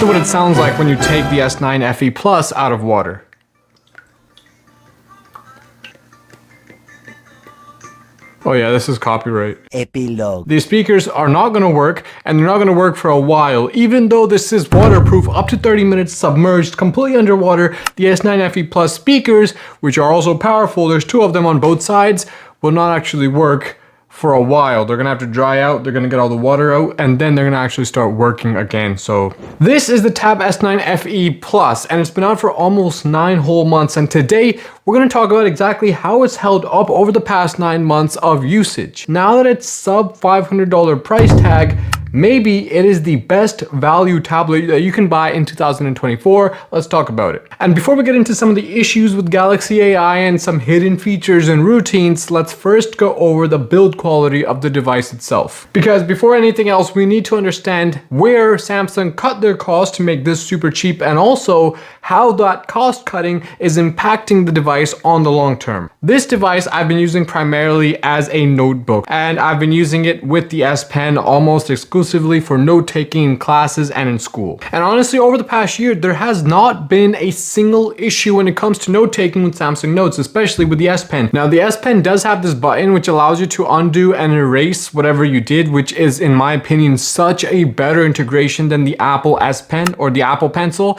to what it sounds like when you take the S9 FE Plus out of water. Oh yeah, this is copyright. Epilogue. These speakers are not going to work, and they're not going to work for a while. Even though this is waterproof up to 30 minutes submerged completely underwater, the S9 FE Plus speakers, which are also powerful, there's two of them on both sides, will not actually work for a while. They're gonna have to dry out, they're gonna get all the water out, and then they're gonna actually start working again. So this is the Tab S9 FE Plus, and it's been out for almost 9 whole months, and today we're gonna talk about exactly how it's held up over the past 9 months of usage. Now that it's sub $500 price tag, maybe it is the best value tablet that you can buy in 2024. Let's talk about it. And before we get into some of the issues with Galaxy AI and some hidden features and routines, let's first go over the build quality of the device itself. Because before anything else, we need to understand where Samsung cut their cost to make this super cheap, and also how that cost cutting is impacting the device on the long term. This device I've been using primarily as a notebook, and I've been using it with the S Pen almost exclusively for note-taking in classes and in school. And honestly, over the past year, there has not been a single issue when it comes to note-taking with Samsung Notes, especially with the S Pen. Now, the S Pen does have this button which allows you to undo and erase whatever you did, which is, in my opinion, such a better integration than the Apple S Pen or the Apple Pencil,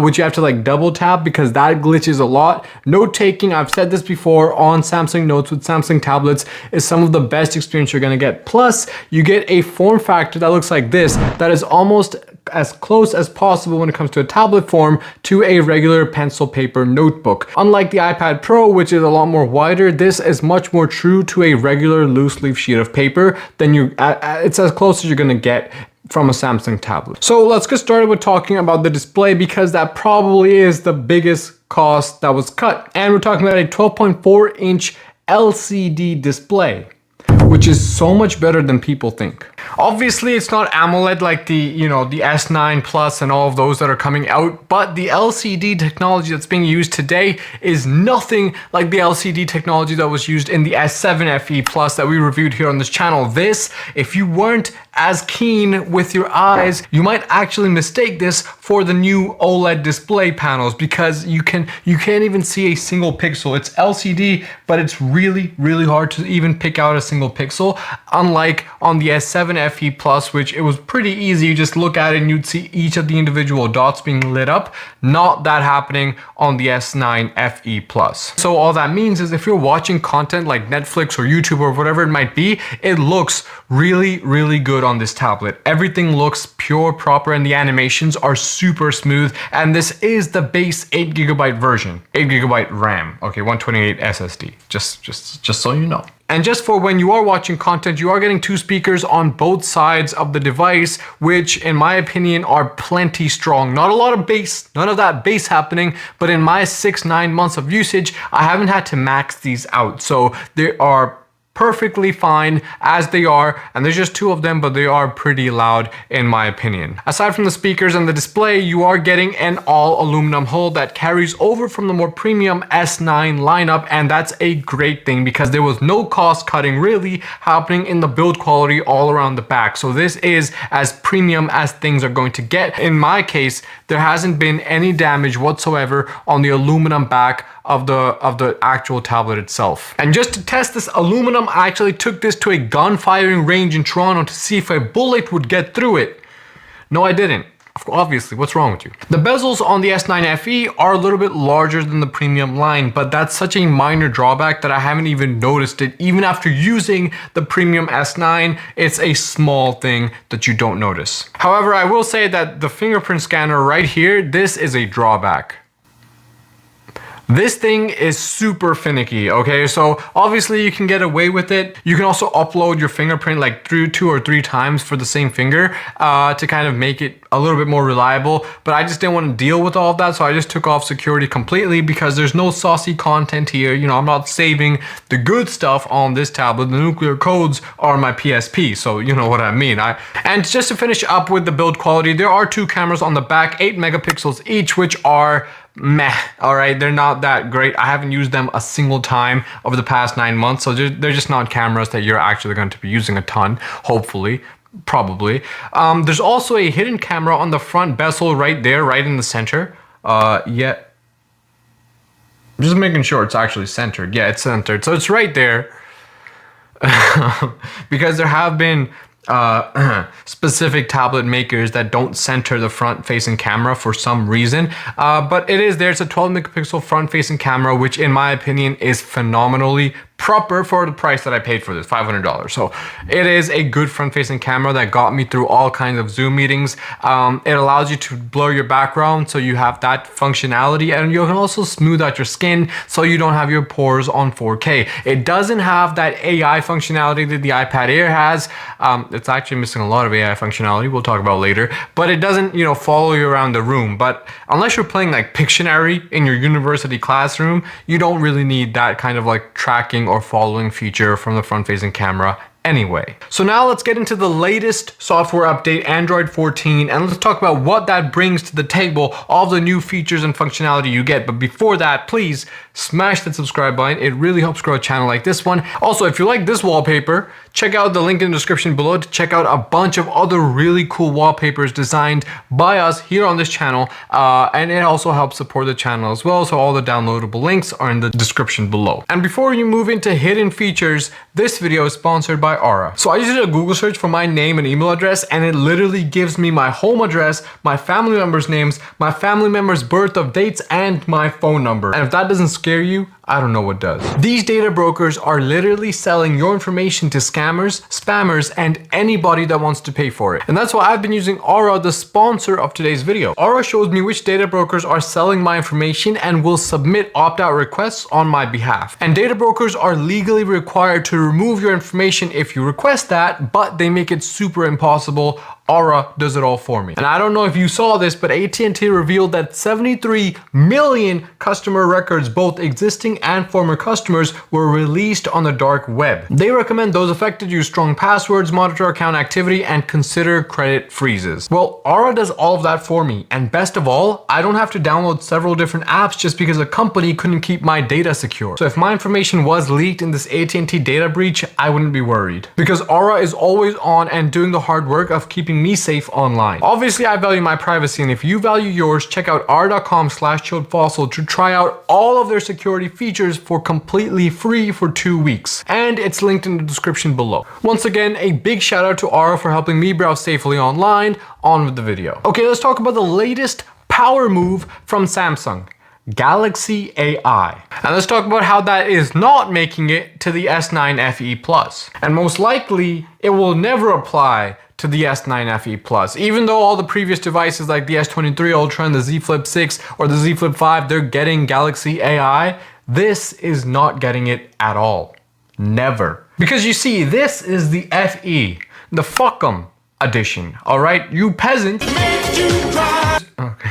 which you have to like double tap because that glitches a lot. Note-taking, I've said this before, on Samsung Notes with Samsung tablets is some of the best experience you're gonna get. Plus, you get a form factor that looks like this, that is almost as close as possible when it comes to a tablet form to a regular pencil paper notebook. Unlike the iPad Pro, which is a lot more wider, this is much more true to a regular loose leaf sheet of paper than it's as close as you're gonna get from a Samsung tablet. So let's get started with talking about the display, because that probably is the biggest cost that was cut. And we're talking about a 12.4-inch LCD display, which is so much better than people think. Obviously, it's not AMOLED like the S9 Plus and all of those that are coming out, but the LCD technology that's being used today is nothing like the LCD technology that was used in the S7 FE Plus that we reviewed here on this channel. This, if you weren't as keen with your eyes, you might actually mistake this for the new OLED display panels, because you can't even see a single pixel. It's LCD, but it's really hard to even pick out a single pixel, unlike on the S7 FE Plus, which it was pretty easy. You just look at it and you'd see each of the individual dots being lit up. Not that happening on the S9 FE Plus. So all that means is if you're watching content like Netflix or YouTube or whatever it might be, it looks really good on this tablet. Everything looks pure, proper, and the animations are super smooth. And this is the base 8GB version, 8GB RAM. Okay, 128 SSD. Just so you know. And just for when you are watching content, you are getting 2 speakers on both sides of the device, which in my opinion are plenty strong. Not a lot of bass, none of that bass happening, but in my 6-9 months of usage, I haven't had to max these out. So they are perfectly fine as they are, and there's just 2 of them, but they are pretty loud in my opinion. Aside from the speakers and the display, you are getting an all aluminum hull that carries over from the more premium S9 lineup, and that's a great thing because there was no cost cutting really happening in the build quality all around the back. So this is as premium as things are going to get. In my case, there hasn't been any damage whatsoever on the aluminum back of the actual tablet itself. And just to test this aluminum, I actually took this to a gun firing range in Toronto to see if a bullet would get through it. No, I didn't. Obviously, what's wrong with you? The bezels on the S9 FE are a little bit larger than the premium line, but that's such a minor drawback that I haven't even noticed it. Even after using the premium S9, it's a small thing that you don't notice. However, I will say that the fingerprint scanner right here, this is a drawback. This thing is super finicky, okay? So obviously you can get away with it. You can also upload your fingerprint like 2 or 3 times for the same finger to kind of make it a little bit more reliable. But I just didn't want to deal with all of that, so I just took off security completely because there's no saucy content here. You know, I'm not saving the good stuff on this tablet. The nuclear codes are my PSP, so you know what I mean. And just to finish up with the build quality, there are 2 cameras on the back, 8 megapixels each, which are meh. All right, they're not that great. I haven't used them a single time over the past 9 months, so they're just not cameras that you're actually going to be using a ton, hopefully. probably. There's also a hidden camera on the front bezel right there, right in the center. Yeah. Just making sure it's actually centered. Yeah, it's centered. So it's right there. Because there have been specific tablet makers that don't center the front facing camera for some reason, but it is there. It's a 12 megapixel front facing camera, which in my opinion is phenomenally proper for the price that I paid for this, $500. So it is a good front facing camera that got me through all kinds of Zoom meetings. It allows you to blur your background, so you have that functionality, and you can also smooth out your skin so you don't have your pores on 4K. It doesn't have that AI functionality that the iPad Air has. It's actually missing a lot of AI functionality we'll talk about later, but it doesn't, you know, follow you around the room. But unless you're playing like Pictionary in your university classroom, you don't really need that kind of like tracking or following feature from the front facing camera anyway. So now let's get into the latest software update, Android 14, and let's talk about what that brings to the table, all the new features and functionality you get. But before that, please smash that subscribe button. It really helps grow a channel like this one. Also, if you like this wallpaper, check out the link in the description below to check out a bunch of other really cool wallpapers designed by us here on this channel. And it also helps support the channel as well. So all the downloadable links are in the description below. And before you move into hidden features, this video is sponsored by Aura. So I just did a Google search for my name and email address, and it literally gives me my home address, my family members' names, my family members' birth of dates, and my phone number. And if that doesn't scare you, I don't know what does. These data brokers are literally selling your information to scammers, spammers, and anybody that wants to pay for it. And that's why I've been using Aura, the sponsor of today's video. Aura shows me which data brokers are selling my information and will submit opt-out requests on my behalf. And data brokers are legally required to remove your information if you request that, but they make it super impossible. Aura does it all for me. And I don't know if you saw this, but AT&T revealed that 73 million customer records, both existing and former customers, were released on the dark web. They recommend those affected use strong passwords, monitor account activity, and consider credit freezes. Well, Aura does all of that for me. And best of all, I don't have to download several different apps just because a company couldn't keep my data secure. So if my information was leaked in this AT&T data breach, I wouldn't be worried, because Aura is always on and doing the hard work of keeping me safe online. Obviously, I value my privacy, and if you value yours, check out r.com/chilledfossil to try out all of their security features for completely free for 2 weeks. And it's linked in the description below. Once again, a big shout out to Aura for helping me browse safely online. On with the video. Okay, let's talk about the latest power move from Samsung. Galaxy AI. And let's talk about how that is not making it to the S9 FE Plus. And most likely, it will never apply to the S9 FE Plus. Even though all the previous devices like the S23 Ultra and the Z Flip 6 or the Z Flip 5, they're getting Galaxy AI, this is not getting it at all. Never. Because you see, this is the FE, the fuck'em edition, all right? You peasants. Okay.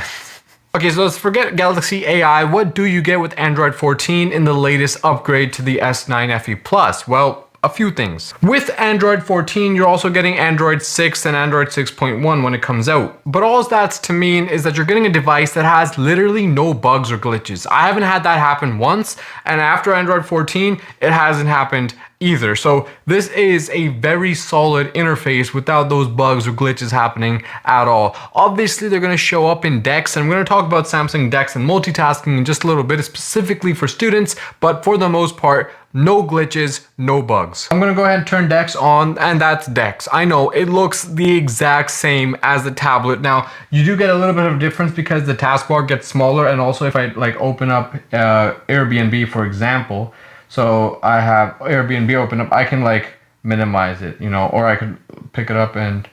Okay, so let's forget Galaxy AI. What do you get with Android 14 in the latest upgrade to the S9 FE Plus? Well, a few things. With Android 14, you're also getting Android 6 and Android 6.1 when it comes out. But all that's to mean is that you're getting a device that has literally no bugs or glitches. I haven't had that happen once, and after Android 14, it hasn't happened either. So this is a very solid interface without those bugs or glitches happening at all. Obviously, they're going to show up in DeX, and we're going to talk about SAMSUNG DeX and multitasking in just a little bit, specifically for students, but for the most part, no glitches, no bugs. I'm gonna go ahead and turn DeX on, and that's DeX. I know, it looks the exact same as the tablet. Now, you do get a little bit of a difference because the taskbar gets smaller, and also if I like open up Airbnb, for example, so I have Airbnb open up, I can like minimize it, you know, or I could pick it up and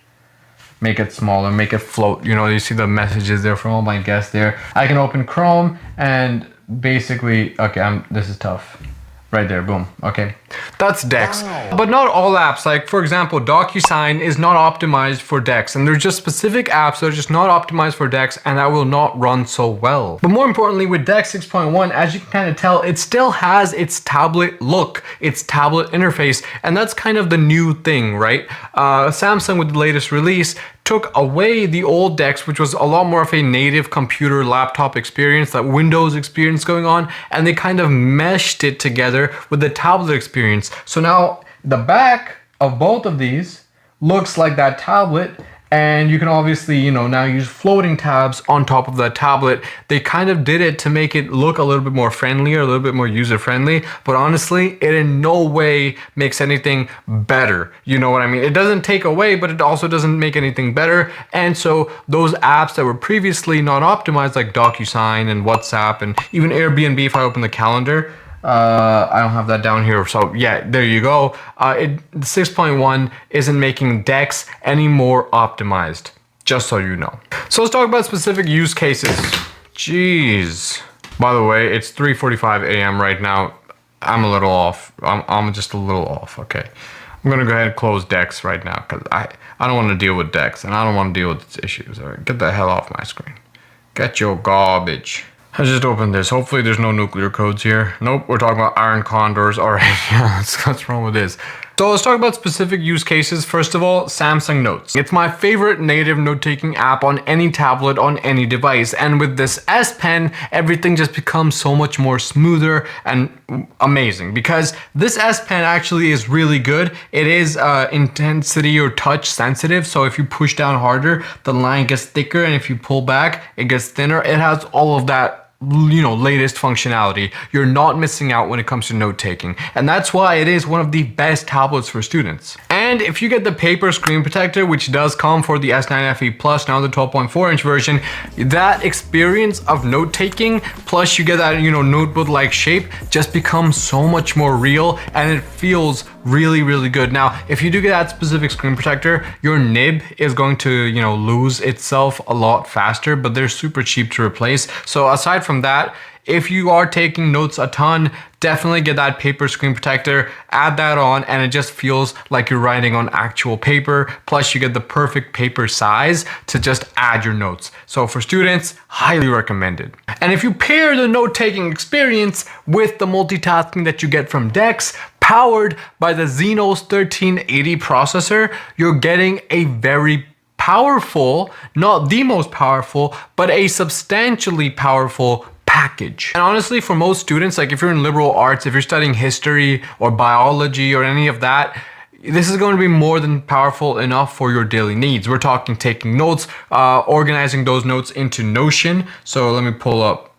make it smaller, make it float. You know, you see the messages there from all my guests there. I can open Chrome and basically, okay, this is tough. Right there, boom, okay. That's DeX. Wow. But not all apps, like for example, DocuSign is not optimized for DeX, and there's just specific apps that are just not optimized for DeX, and that will not run so well. But more importantly, with DeX 6.1, as you can kind of tell, it still has its tablet look, its tablet interface, and that's kind of the new thing, right? Samsung with the latest release took away the old DeX, which was a lot more of a native computer laptop experience, that Windows experience going on, and they kind of meshed it together with the tablet experience. So now the back of both of these looks like that tablet. And you can obviously, you know, now use floating tabs on top of that tablet. They kind of did it to make it look a little bit more friendlier, a little bit more user friendly. But honestly, it in no way makes anything better. You know what I mean? It doesn't take away, but it also doesn't make anything better. And so those apps that were previously not optimized, like DocuSign and WhatsApp and even Airbnb, if I open the calendar, I don't have that down here, so yeah, there you go. 6.1 isn't making DeX any more optimized, just so you know. So let's talk about specific use cases. Jeez. By the way, it's 3:45 a.m. right now. I'm a little off. I'm just a little off. Okay, I'm gonna go ahead and close DeX right now because I don't want to deal with DeX and I don't want to deal with its issues. All right, get the hell off my screen. Get your garbage. I just opened this. Hopefully there's no nuclear codes here. Nope, we're talking about iron condors. All right, yeah, what's wrong with this? So let's talk about specific use cases. First of all, Samsung Notes. It's my favorite native note-taking app on any tablet, on any device. And with this S Pen, everything just becomes so much more smoother and amazing because this S Pen actually is really good. It is intensity or touch sensitive. So if you push down harder, the line gets thicker. And if you pull back, it gets thinner. It has all of that, you know, latest functionality. You're not missing out when it comes to note taking, and that's why it is one of the best tablets for students. And if you get the paper screen protector, which does come for the S9 FE Plus, now the 12.4-inch version, that experience of note taking plus you get that, you know, notebook like shape just becomes so much more real, and it feels really good. Now if you do get that specific screen protector, your nib is going to, you know, lose itself a lot faster, but they're super cheap to replace. So aside from that, if you are taking notes a ton, definitely get that paper screen protector, add that on, and it just feels like you're writing on actual paper. Plus you get the perfect paper size to just add your notes. So for students, highly recommended. And if you pair the note-taking experience with the multitasking that you get from DeX, powered by the Exynos 1380 processor, you're getting a very powerful, not the most powerful, but a substantially powerful package. And honestly, for most students, like if you're in liberal arts, if you're studying history or biology or any of that, this is going to be more than powerful enough for your daily needs. We're talking taking notes, organizing those notes into Notion. So let me pull up,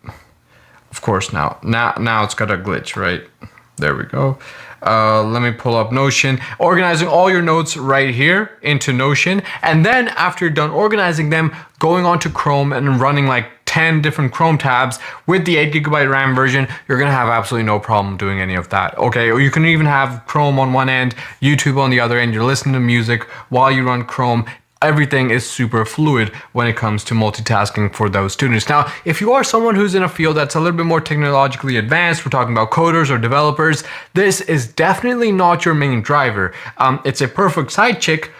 of course, now it's got a glitch, right? There we go. Let me pull up Notion, organizing all your notes right here into Notion. And then after you're done organizing them, going on to Chrome and running like 10 different Chrome tabs with the 8GB RAM version, you're gonna have absolutely no problem doing any of that. Okay, or you can even have Chrome on one end, YouTube on the other end. You're listening to music while you run Chrome. Everything is super fluid when it comes to multitasking for those students. Now, if you are someone who's in a field that's a little bit more technologically advanced, we're talking about coders or developers, this is definitely not your main driver. It's a perfect sidekick.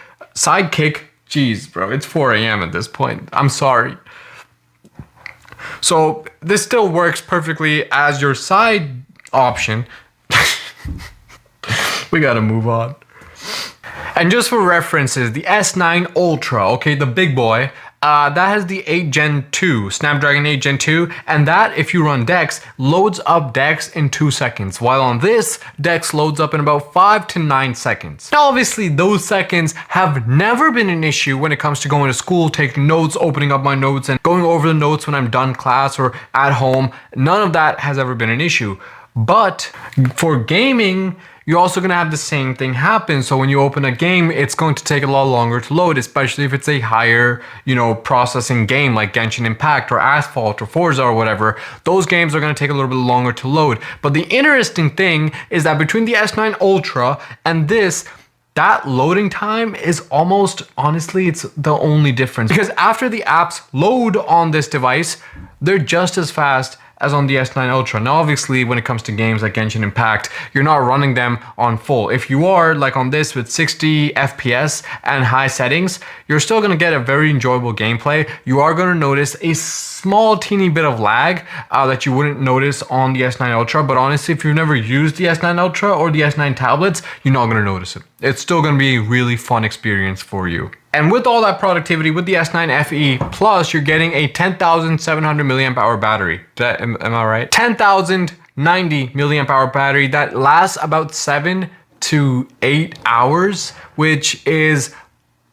Jeez, bro, it's 4 a.m. at this point. I'm sorry. So this still works perfectly as your side option. We gotta move on. And just for references, the S9 Ultra, okay, the big boy, that has the 8 Gen 2, Snapdragon 8 Gen 2, and that, if you run DeX, loads up DeX in 2 seconds, while on this, DeX loads up in about 5 to 9 seconds. Now, obviously, those seconds have never been an issue when it comes to going to school, taking notes, opening up my notes, and going over the notes when I'm done class or at home. None of that has ever been an issue. But for gaming, you're also going to have the same thing happen. So when you open a game, it's going to take a lot longer to load, especially if it's a higher, you know, processing game like Genshin Impact or Asphalt or Forza or whatever. Those games are going to take a little bit longer to load. But the interesting thing is that between the S9 Ultra and this, that loading time is almost, honestly, it's the only difference. Because after the apps load on this device, they're just as fast as on the S9 Ultra. Now, obviously, when it comes to games like Genshin Impact, you're not running them on full. If you are, like on this with 60 FPS and high settings, you're still gonna get a very enjoyable gameplay. You are gonna notice a small teeny bit of lag that you wouldn't notice on the S9 Ultra, but honestly, if you've never used the S9 Ultra or the S9 tablets, you're not gonna notice it. It's still gonna be a really fun experience for you. And with all that productivity, with the S9 FE Plus, you're getting a 10,700 milliamp hour battery. Am I right? 10,090 milliamp hour battery that lasts about 7 to 8 hours, which is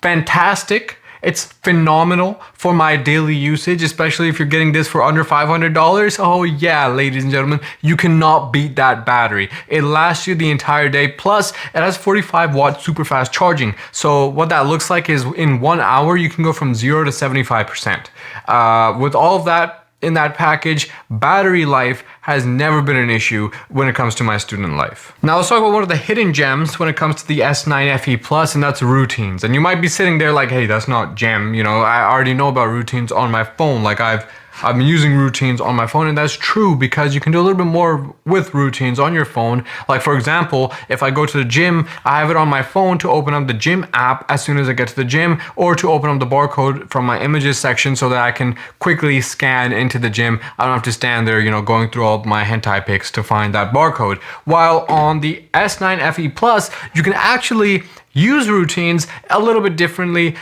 fantastic. It's phenomenal for my daily usage, especially if you're getting this for under $500. Oh yeah, ladies and gentlemen, you cannot beat that battery. It lasts you the entire day. Plus, it has 45 watt super fast charging. So what that looks like is in 1 hour, you can go from 0 to 75%. With all of that in that package, battery life has never been an issue when it comes to my student life. Now let's talk about one of the hidden gems when it comes to the S9 FE Plus, and that's routines. And you might be sitting there like, hey, that's not gem. You know, I already know about routines on my phone. Like I've been using routines on my phone, and that's true because you can do a little bit more with routines on your phone. Like for example, if I go to the gym, I have it on my phone to open up the gym app as soon as I get to the gym, or to open up the barcode from my images section so that I can quickly scan into the gym. I don't have to stand there, you know, going through all my hentai pics to find that barcode. While on the S9 FE Plus, you can actually use routines a little bit differently.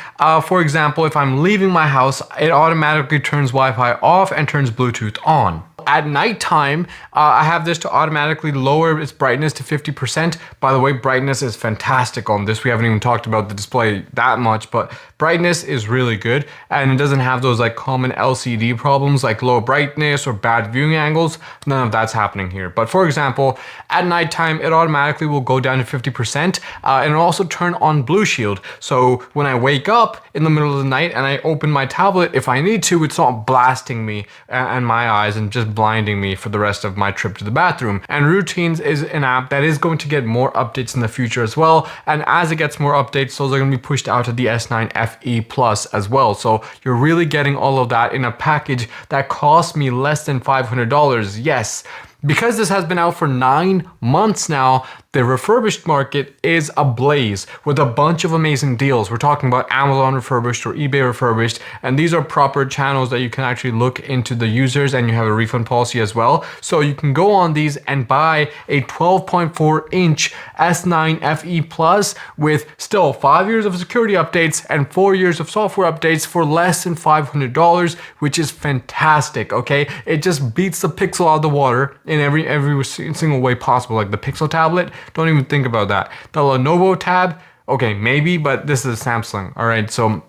For example, if I'm leaving my house, it automatically turns Wi-Fi off and turns Bluetooth on. At nighttime, I have this to automatically lower its brightness to 50%. By the way, brightness is fantastic on this. We haven't even talked about the display that much, but brightness is really good, and it doesn't have those like common LCD problems like low brightness or bad viewing angles. None of that's happening here. But for example, at nighttime, it automatically will go down to 50%, and it'll also turn on Blue Shield. So when I wake up in the middle of the night and I open my tablet, if I need to, it's not blasting me and my eyes and just blinding me for the rest of my trip to the bathroom. And Routines is an app that is going to get more updates in the future as well. And as it gets more updates, those are going to be pushed out to the S9 FE Plus as well. So you're really getting all of that in a package that costs me less than $500. Yes. Because this has been out for 9 months now, the refurbished market is ablaze with a bunch of amazing deals. We're talking about Amazon refurbished or eBay refurbished, and these are proper channels that you can actually look into the users, and you have a refund policy as well. So you can go on these and buy a 12.4-inch S9 FE Plus with still 5 years of security updates and 4 years of software updates for less than $500, which is fantastic, okay? It just beats the Pixel out of the water in every single way possible. Like the Pixel tablet, don't even think about that. The Lenovo Tab, okay, maybe, but this is a Samsung, all right? So,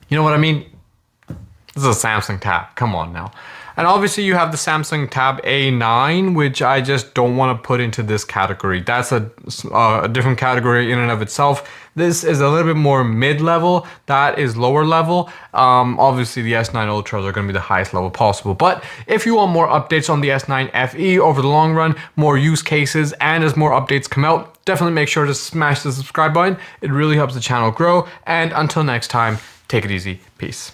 you know what I mean? This is a Samsung Tab, come on now. And obviously you have the Samsung Tab A9, which I just don't want to put into this category. That's a different category in and of itself. This is a little bit more mid-level. That is lower level. Obviously the S9 Ultras are going to be the highest level possible. But if you want more updates on the S9 FE over the long run, more use cases, and as more updates come out, definitely make sure to smash the subscribe button. It really helps the channel grow. And until next time, take it easy. Peace.